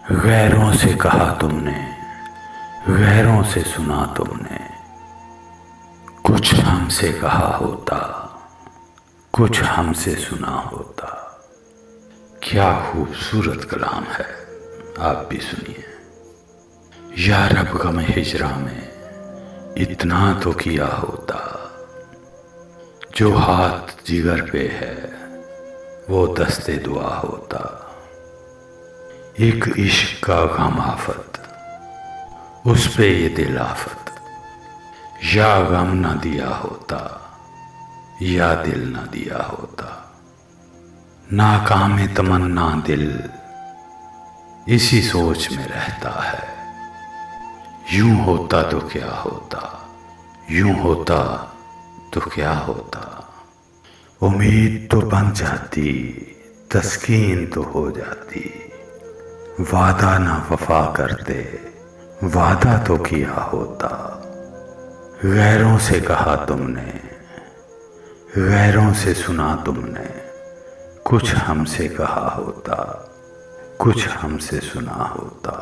गैरों से कहा तुमने, गैरों से सुना तुमने, कुछ हमसे कहा होता, कुछ हमसे सुना होता। क्या खूबसूरत कलाम है, आप भी सुनिए। या रब गम हिजरा में इतना तो किया होता, जो हाथ जिगर पे है वो दस्ते दुआ होता। एक इश्क का गम आफत, उस पे ये दिल आफत, या गम ना दिया होता या दिल ना दिया होता। नाकाम तमन्ना दिल इसी सोच में रहता है, यूं होता तो क्या होता, यूं होता तो क्या होता। उम्मीद तो बन जाती, तस्कीन तो हो जाती, वादा ना वफा करते, वादा तो किया होता। गैरों से कहा तुमने, गैरों से सुना तुमने, कुछ हमसे कहा होता, कुछ हमसे सुना होता।